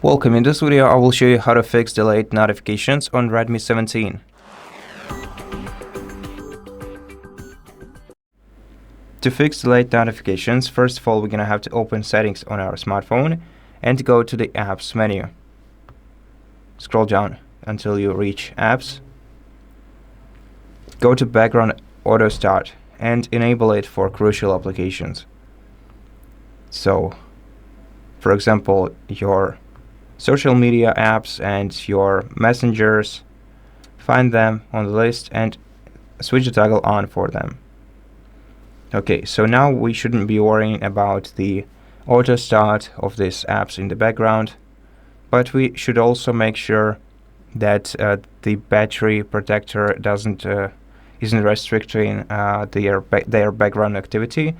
Welcome. In this video I will show you how to fix delayed notifications on Redmi 17. To fix delayed notifications, first of all we're gonna have to open settings on our smartphone and go to the apps menu. Scroll down until you reach apps. Go to background auto start and enable it for crucial applications. So, for example, your social media apps and your messengers, find them on the list and switch the toggle on for them. Okay, so now we shouldn't be worrying about the auto start of these apps in the background, but we should also make sure that the battery protector isn't restricting their background activity.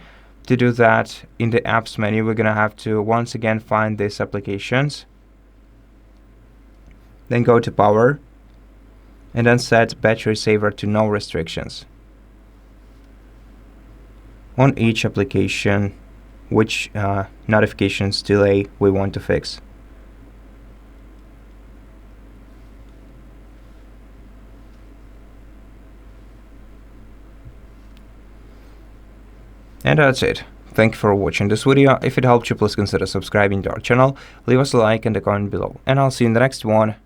To do that, in the apps menu we're gonna have to once again find these applications, then go to power and then set battery saver to no restrictions on each application which notifications delay we want to fix. And that's it. Thank you for watching this video. If it helped you, please consider subscribing to our channel, leave us a like and a comment below, and I'll see you in the next one.